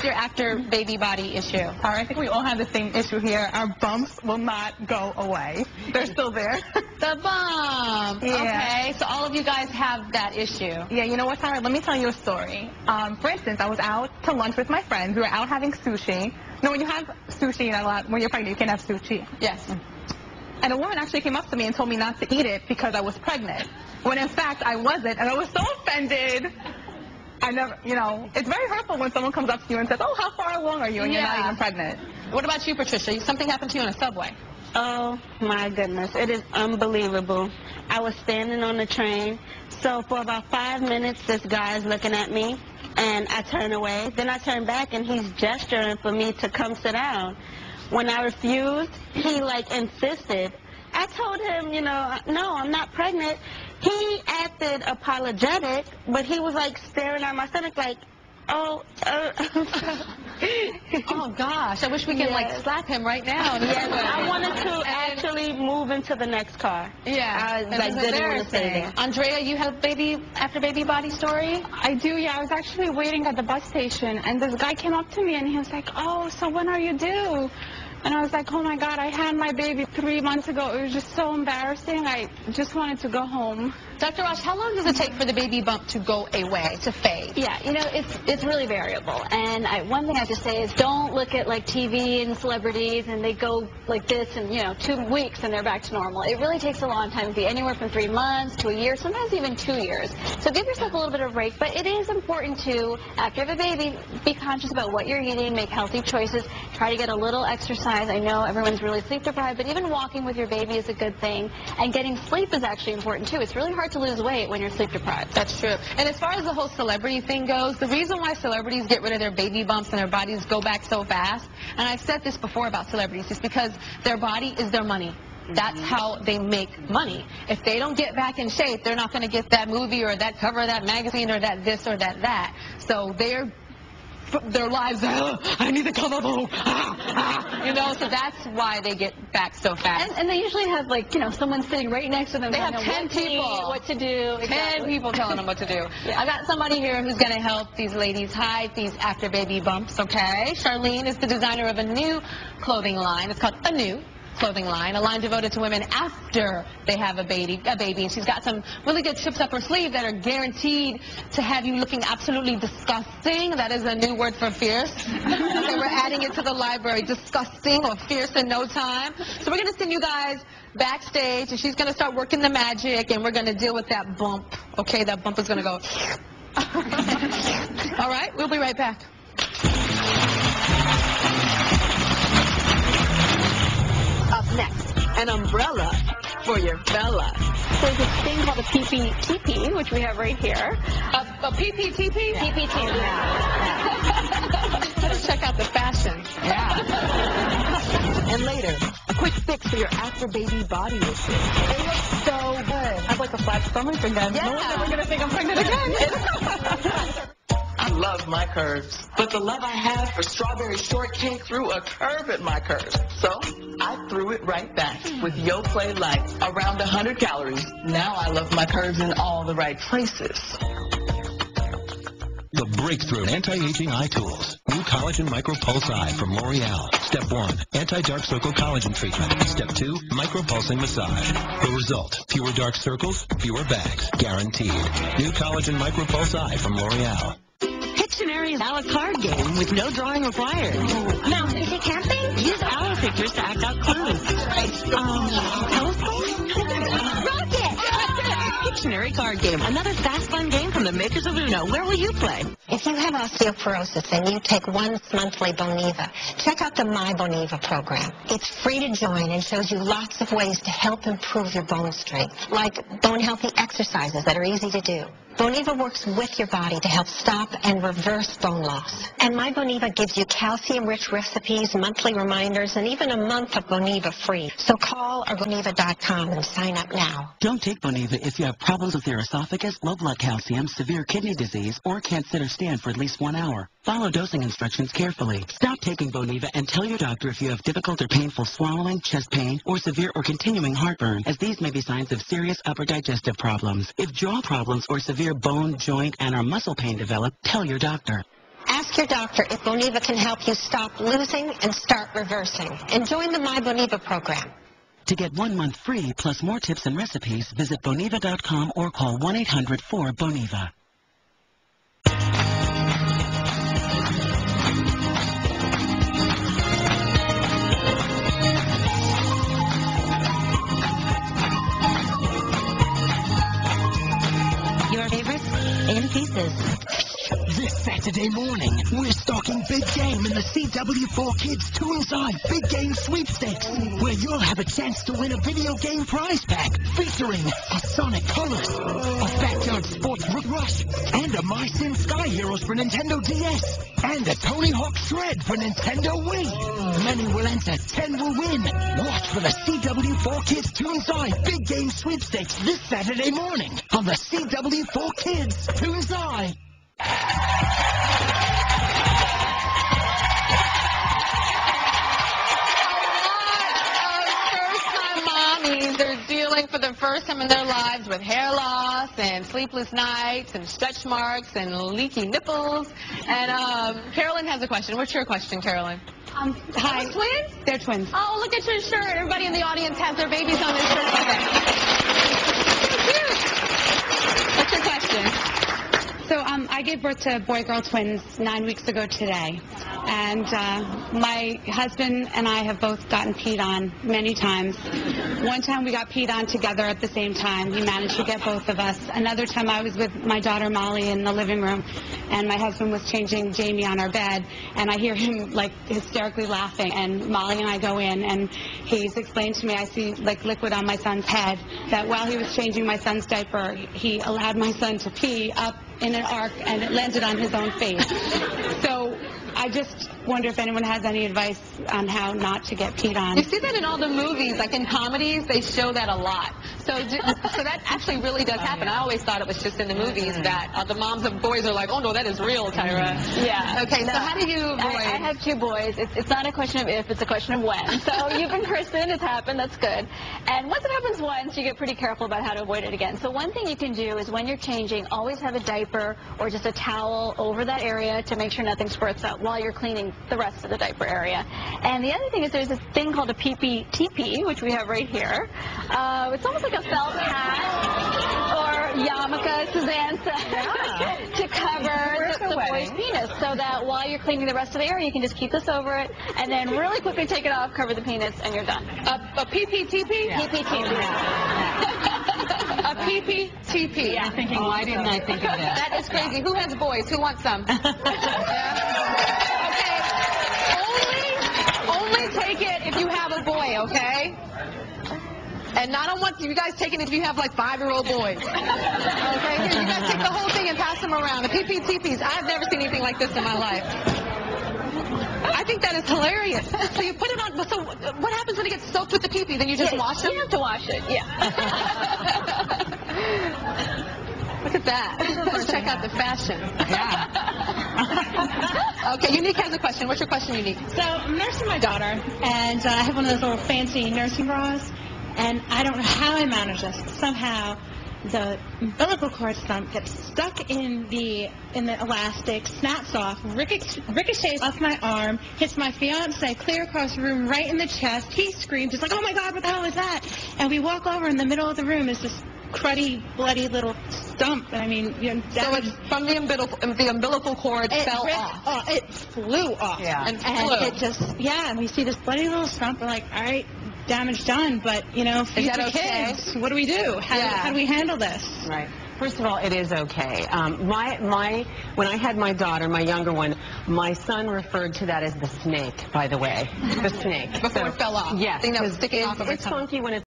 What's your after baby body issue? All right, I think we all have the same issue here. Our bumps will not go away. They're still there. The bump. Yeah. Okay, so all of you guys have that issue. Yeah, you know what, Tyra? Let me tell you a story. For instance, I was out to lunch with my friends. We were out having sushi. No, when you have sushi, you're not allowed, when you're pregnant, you can't have sushi. Yes. And a woman actually came up to me and told me not to eat it because I was pregnant. When in fact I wasn't, and I was so offended. I never, you know, it's very hurtful when someone comes up to you and says, oh, how far along are you? And you're not even pregnant. What about you, Patricia? Something happened to you on a subway. Oh, my goodness. It is unbelievable. I was standing on the train, so for about 5 minutes, this guy is looking at me, and I turn away. Then I turn back, and he's gesturing for me to come sit down. When I refused, he, like, insisted. I told him, you know, no, I'm not pregnant. He acted apologetic, but he was, like, staring at my stomach like, oh, Oh, gosh. I wish we could, like, slap him right now. Yes, I wanted to actually move into the next car. Yeah. I didn't want to stay there. Andrea, you have after baby body story? I do, yeah. I was actually waiting at the bus station, and this guy came up to me, and he was like, oh, so when are you due? And I was like, oh, my God, I had my baby 3 months ago. It was just so embarrassing. I just wanted to go home. Dr. Rosh, how long does it take for the baby bump to go away, to fade? Yeah, you know, it's really variable. And one thing I have to say is don't look at, like, TV and celebrities, and they go like this in, you know, 2 weeks and they're back to normal. It really takes a long time. It can be anywhere from 3 months to a year, sometimes even 2 years. So give yourself a little bit of a break. But it is important to, after you have a baby, be conscious about what you're eating, make healthy choices, try to get a little exercise. I know everyone's really sleep deprived, but even walking with your baby is a good thing. And getting sleep is actually important, too. It's really hard to lose weight when you're sleep deprived. That's true. And as far as the whole celebrity thing goes, the reason why celebrities get rid of their baby bumps and their bodies go back so fast, and I've said this before about celebrities, is because their body is their money. That's how they make money. If they don't get back in shape, they're not going to get that movie or that cover of that magazine or that this or that. So their lives, I need to come up home, you know, so that's why they get back so fast. And they usually have, like, you know, someone sitting right next to them. They have 10 people. What to do. 10 people telling them what to do. Yeah. I got somebody here who's going to help these ladies hide these after baby bumps, okay? Charlene is the designer of a new clothing line. It's called A New Clothing Line, a line devoted to women after they have a baby, and she's got some really good tips up her sleeve that are guaranteed to have you looking absolutely disgusting. That is a new word for fierce. So we're adding it to the library, disgusting or fierce in no time. So we're going to send you guys backstage, and she's going to start working the magic, and we're going to deal with that bump. Okay, that bump is going to go. All right, we'll be right back. Up next, an umbrella for your fella. There's this thing called a PPTP, which we have right here. A PPTP? Yeah. PPTP. Let's check out the fashion. And later, a quick fix for your after-baby body issue. It looks so good. I have like a flat stomach again. Yeah. No one's ever going to think I'm pregnant again. I love my curves, but the love I have for strawberry shortcake threw a curve at my curves. So I threw it right back with Yo Play Light, around 100 calories. Now I love my curves in all the right places. The breakthrough anti-aging eye tools. New collagen micropulse eye from L'Oreal. Step 1, anti-dark circle collagen treatment. Step 2, micropulsing massage. The result, fewer dark circles, fewer bags. Guaranteed. New collagen micropulse eye from L'Oreal. Pictionary's a la carte game with no drawing required. Now, is it camping? Use our pictures to act out clues. Telescope? Rocket! Pictionary card game. Another fast, fun game from the makers of Uno. Where will you play? If you have osteoporosis and you take once monthly Boniva, check out the My Boniva program. It's free to join and shows you lots of ways to help improve your bone strength, like bone-healthy exercises that are easy to do. Boniva works with your body to help stop and reverse bone loss. And My Boniva gives you calcium-rich recipes, monthly reminders, and even a month of Boniva free. So call or Boniva.com and sign up now. Don't take Boniva if you have problems with your esophagus, low blood calcium, severe kidney disease, or can't sit or stand for at least 1 hour. Follow dosing instructions carefully. Stop taking Boniva and tell your doctor if you have difficult or painful swallowing, chest pain, or severe or continuing heartburn, as these may be signs of serious upper digestive problems. If jaw problems or severe bone, joint, and or muscle pain develop, tell your doctor. Ask your doctor if Boniva can help you stop losing and start reversing. And join the My Boniva program. To get 1 month free plus more tips and recipes, visit Boniva.com or call 1-800-4-BONIVA. Your favorites in pieces. This Saturday morning, we're stocking big game in the CW4 Kids 2 Inside Big Game Sweepstakes, where you'll have a chance to win a video game prize pack featuring a Sonic Colors, a Backyard Sports Rush, and a My Sim Sky Heroes for Nintendo DS, and a Tony Hawk Shred for Nintendo Wii. Many will enter, 10 will win. Watch for the CW4 Kids 2 Inside Big Game Sweepstakes this Saturday morning on the CW4 Kids 2 Inside. A lot of first-time mommies are dealing for the first time in their lives with hair loss and sleepless nights and stretch marks and leaky nipples. And Carolyn has a question. What's your question, Carolyn? Hi. Twins? They're twins. Oh, look at your shirt. Everybody in the audience has their babies on their shirt. Okay. So cute. What's your question? So I gave birth to boy-girl twins 9 weeks ago today. And my husband and I have both gotten peed on many times. One time we got peed on together at the same time. He managed to get both of us. Another time I was with my daughter Molly in the living room, and my husband was changing Jamie on our bed, and I hear him like hysterically laughing, and Molly and I go in, and he's explained to me, I see like liquid on my son's head, that while he was changing my son's diaper, he allowed my son to pee up in an arc, and it landed on his own face. So I just wonder if anyone has any advice on how not to get peed on. You see that in all the movies, like in comedies, they show that a lot. So that actually really does happen. I always thought it was just in the movies that the moms of boys are like, oh no, that is real, Tyra. Yeah. Okay, so how do you avoid? I have 2 boys. It's not a question of if, it's a question of when. So you've been christened, it's happened, that's good. And once it happens once, you get pretty careful about how to avoid it again. So one thing you can do is when you're changing, always have a diaper or just a towel over that area to make sure nothing squirts out while you're cleaning the rest of the diaper area. And the other thing is there's this thing called a PPTP, which we have right here. It's almost like a felt hat or yarmulke, Suzanne said, to cover the boy's penis, so that while you're cleaning the rest of the area, you can just keep this over it, and then really quickly take it off, cover the penis, and you're done. A PPTP? Yeah. PPTP. A PPTP. Yeah. I'm thinking, why didn't I think of that? That is crazy. Yeah. Who has boys? Who wants some? Only take it if you have a boy, okay? And I don't want you guys taking it if you have like 5-year-old boys. Okay? Here, you guys take the whole thing and pass them around. The PPTPs. I've never seen anything like this in my life. I think that is hilarious. So you put it on. So what happens when it gets soaked with the PP? Then you just wash them? You have to wash it, yeah. Look at that. Let's check out the fashion. Yeah. Okay, Unique has a question. What's your question, Unique? So I'm nursing my daughter, and I have one of those little fancy nursing bras, and I don't know how I manage this, but somehow the umbilical cord stump gets stuck in the elastic, snaps off, ricochets off my arm, hits my fiance clear across the room, right in the chest. He screams. He's like, "Oh my God, what the hell is that?" And we walk over, in the middle of the room is this cruddy, bloody little stump. I mean, you know, so it's from the umbilical cord fell off. It flew off. Yeah. And it just, and we see this bloody little stump. We're like, all right, damage done, but, you know, future kids, what do we do? How do we handle this? Right. First of all, it is okay. When I had my daughter, my younger one, my son referred to that as the snake, by the way. The snake. Before it fell off. Yes. Thing that was sticking off of her It's tongue. funky when it's